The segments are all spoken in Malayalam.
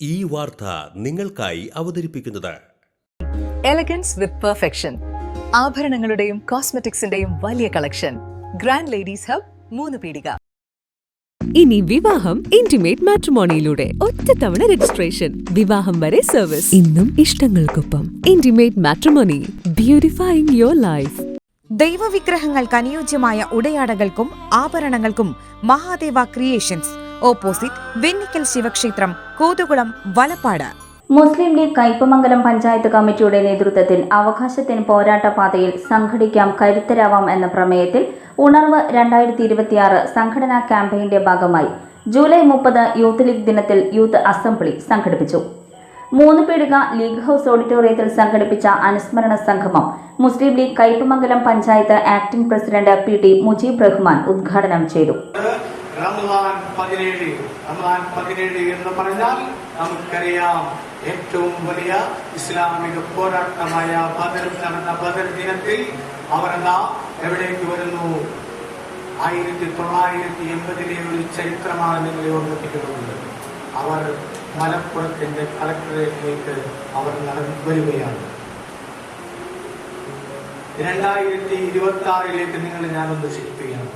ഈ വാർത്ത നിങ്ങൾക്കായി അവതരിപ്പിക്കുന്നത് എലഗൻസ് വിത്ത് പെർഫെക്ഷൻ. ആഭരണങ്ങളുടെയും കോസ്മെറ്റിക്സിന്റെയും വലിയ കളക്ഷൻ. ഗ്രാൻഡ് ലേഡീസ് ഹബ്, 3 പീടിക. ഇനി വിവാഹം ഇന്റിമേറ്റ് മാട്രിമോണിയിലൂടെ ഒറ്റത്തവണ രജിസ്ട്രേഷൻ, വിവാഹം വരെ സർവീസ്. ഇന്നും ഇഷ്ടങ്ങൾക്കൊപ്പം ഇന്റിമേറ്റ് മാട്രിമോണി, ബ്യൂട്ടിഫൈയിങ് യുവർ ലൈഫ്. ദൈവവിഗ്രഹങ്ങൾക്ക് അനുയോജ്യമായ ഉടയാടകൾക്കും ആഭരണങ്ങൾക്കും മഹാദേവ ക്രിയേഷൻസ്, ഓപ്പോസിറ്റ് വെണ്ണിക്കൽ ശിവക്ഷേത്രം, കോതുകുളം, വലപ്പാട്. മുസ്ലിം ലീഗ് കയ്പമംഗലം പഞ്ചായത്ത് കമ്മിറ്റിയുടെ നേതൃത്വത്തിൽ അവകാശത്തിന് പോരാട്ട പാതയിൽ സംഘടിക്കാം, കരുത്തരാവാം എന്ന പ്രമേയത്തിൽ ഉണർവ് 2026 സംഘടനാ ക്യാമ്പയിന്റെ ഭാഗമായി ജൂലൈ 30 യൂത്ത് ലീഗ് ദിനത്തിൽ യൂത്ത് അസംബ്ലി സംഘടിപ്പിച്ചു. 3 പീടിക ലീഗ് ഹൌസ് ഓഡിറ്റോറിയത്തിൽ സംഘടിപ്പിച്ച അനുസ്മരണ സംഗമം Muslim League Kaipamangalam panchayat acting president PT Mujeeb Rahman ഉദ്ഘാടനം ചെയ്തു. റമദാൻ 17 എന്ന് പറഞ്ഞാൽ നമുക്കറിയാം, ഏറ്റവും വലിയ ഇസ്ലാമിക പോരാട്ടമായ ബദറിൽ നടന്ന ബദർ ദിനത്തിൽ അവർ എവിടേക്ക് വരുന്നു? 1980 ഒരു ചരിത്രമാണ് നിങ്ങളെ ഓർമ്മിപ്പിക്കുന്നത്. അവർ മലപ്പുറത്തിന്റെ കളക്ടറേറ്റിലേക്ക് അവർ വരികയാണ്. 2026 നിങ്ങൾ ഞാനൊന്ന് ക്ഷണിക്കുകയാണ്.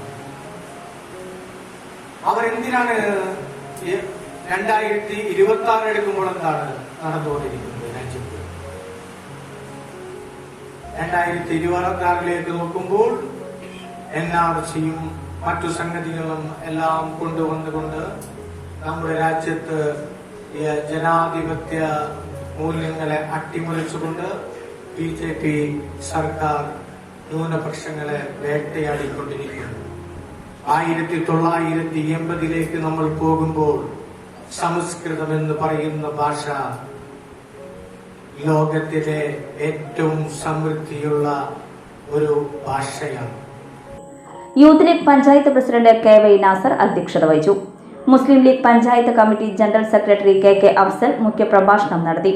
അവരെന്തിനാണ് 2026 എടുക്കുമ്പോൾ എന്താണ് നടന്നുകൊണ്ടിരിക്കുന്നത്? രാജ്യത്ത് 2026 നോക്കുമ്പോൾ NRCയും മറ്റു സംഗതികളും എല്ലാം കൊണ്ടുവന്നുകൊണ്ട് നമ്മുടെ രാജ്യത്ത് ജനാധിപത്യ മൂല്യങ്ങളെ അട്ടിമറിച്ചുകൊണ്ട് BJP സർക്കാർ ന്യൂനപക്ഷങ്ങളെ വേട്ടയാടിക്കൊണ്ടിരിക്കുന്നു. 1980 നമ്മൾ പോകുമ്പോൾ സംസ്കൃതം എന്ന് പറയുന്ന ഭാഷ ലോകത്തിലെ ഏറ്റവും സമൃദ്ധിയുള്ള ഒരു ഭാഷയാണ്. യൂത്ത് ലീഗ് പഞ്ചായത്ത് പ്രസിഡന്റ് KY നാസർ അധ്യക്ഷത വഹിച്ചു. Muslim League panchayat committee general secretary KK Afsal മുഖ്യപ്രഭാഷണം നടത്തി.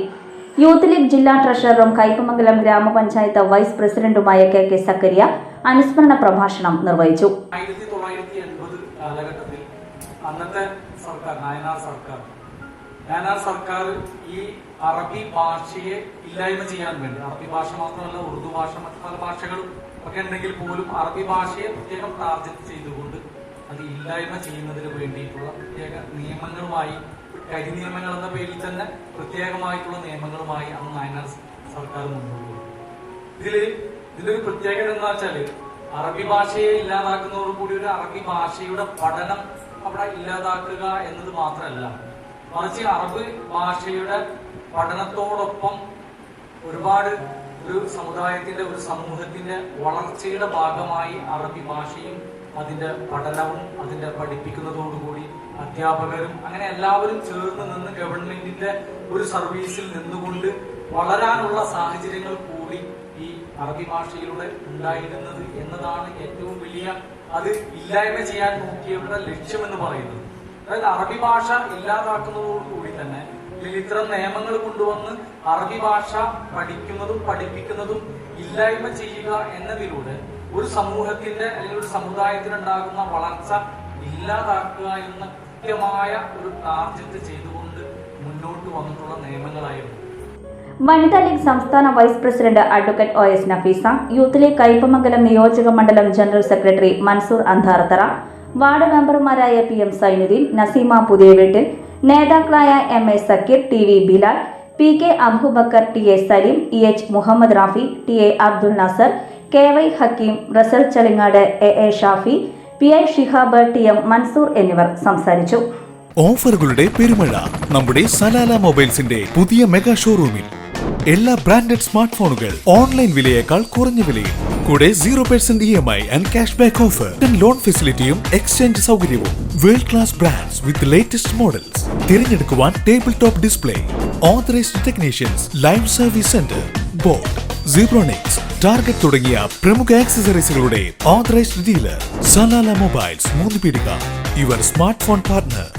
യൂത്ത് ലീഗ് ജില്ലാ ട്രഷററും കയ്പമംഗലം ഗ്രാമപഞ്ചായത്ത് വൈസ് പ്രസിഡന്റുമായ KK സക്കരിയ അനുസ്മരണ പ്രഭാഷണം നിർവഹിച്ചു. 1980 കാലഘട്ടത്തിൽ അന്നത്തെ സർക്കാർ, നായനാർ സർക്കാർ ഈ അറബി ഭാഷയെ ഇല്ലായ്മ ചെയ്യാൻ വേണ്ടി, അറബി ഭാഷ മാത്രമല്ല ഉറുദു ഭാഷ, മറ്റു പല ഭാഷകളും ഒക്കെ ഉണ്ടെങ്കിൽ പോലും അറബി ഭാഷയെ പ്രത്യേകം ടാർഗറ്റ് ചെയ്തുകൊണ്ട് അത് ഇല്ലായ്മ ചെയ്യുന്നതിന് വേണ്ടിയിട്ടുള്ള പ്രത്യേക നിയമങ്ങളുമായി, കരിനിയമങ്ങൾ എന്ന പേരിൽ തന്നെ പ്രത്യേകമായിട്ടുള്ള നിയമങ്ങളുമായി അന്ന് നായനാർ സർക്കാർ മുന്നോട്ട് പോയി. ഇതിലൊരു പ്രത്യേകത എന്താ വെച്ചാല്, അറബി ഭാഷയെ ഇല്ലാതാക്കുന്നതോടുകൂടി ഒരു അറബി ഭാഷയുടെ പഠനം അവിടെ ഇല്ലാതാക്കുക എന്നത് മാത്രമല്ല, മറിച്ച് അറബ് ഭാഷയുടെ പഠനത്തോടൊപ്പം ഒരുപാട് ഒരു സമുദായത്തിന്റെ, ഒരു സമൂഹത്തിന്റെ വളർച്ചയുടെ ഭാഗമായി അറബി ഭാഷയും അതിന്റെ പഠനവും അതിന്റെ പഠിപ്പിക്കുന്നതോടുകൂടി അധ്യാപകരും അങ്ങനെ എല്ലാവരും ചേർന്ന് നിന്ന് ഗവൺമെന്റിന്റെ ഒരു സർവീസിൽ നിന്നുകൊണ്ട് വളരാനുള്ള സാഹചര്യങ്ങൾ കൂടി ഈ അറബി ഭാഷയിലൂടെ ഉണ്ടായിരുന്നത് എന്നതാണ് ഏറ്റവും വലിയ, അത് ഇല്ലായ്മ ചെയ്യാൻ നോക്കിയവരുടെ ലക്ഷ്യമെന്ന് പറയുന്നത്. അതായത് അറബി ഭാഷ ഇല്ലാതാക്കുന്നതോടുകൂടി തന്നെ ഇത്തരം നിയമങ്ങൾ കൊണ്ടുവന്ന് അറബി ഭാഷ പഠിക്കുന്നതും പഠിപ്പിക്കുന്നതും ഇല്ലായ്മ ചെയ്യുക എന്നതിലൂടെ ഒരു സമൂഹത്തിന്റെ അല്ലെങ്കിൽ ഒരു സമുദായത്തിനുണ്ടാകുന്ന വളർച്ച ഇല്ലാതാക്കുക എന്ന കൃത്യമായ ഒരു ടാർഗറ്റ് ചെയ്തുകൊണ്ട് മുന്നോട്ട് വന്നിട്ടുള്ള നിയമങ്ങളായിരുന്നു. വനിതാ ലീഗ് സംസ്ഥാന vice president advocate OS Nafeesa, Youth League Kaipamangalam നിയോജക മണ്ഡലം general secretary Mansoor Antharathara, ward മെമ്പർമാരായ PM സൈനുദ്ദീൻ, നസീമ പുതിയവീട്ടിൽ, നേതാക്കളായ MA Zakeer, TV Bilal, PK Aboobacker, TA Saleem, EH Muhammed Rafi, TA Abdul Nasar, KY Hakeem, Rasal Chalingad, AA Shafi, PI Shihab, TM Mansoor എന്നിവർ സംസാരിച്ചു. ഓഫറുകളുടെ പെരുമഴ നമ്മുടെ സലാല മൊബൈൽസിന്റെ പുതിയ മെഗാ ഷോറൂമിൽ. എല്ലാ ബ്രാൻഡഡ് സ്മാർട്ട് ഫോണുകൾ ഓൺലൈൻ വിലയേക്കാൾ കുറഞ്ഞ വിലയിൽ, കൂടെ 0% EMI and cash back offer, loan ഫെസിലിറ്റിയും എക്സ്ചേഞ്ച് സൗകര്യവും. World class brands with latest models. തിരഞ്ഞെടുക്കുവാൻ table top display, authorized technicians, live service centre, boat, Zebronics, target തുടങ്ങിയ പ്രമുഖ ആക്സസറീസുകളുടെ ഓതറൈസ്ഡ് ഡീലർ. സലാല മൊബൈൽസ്, 3 പീടിക, യുവർ സ്മാർട്ട് ഫോൺ പാർട്ട്ണർ.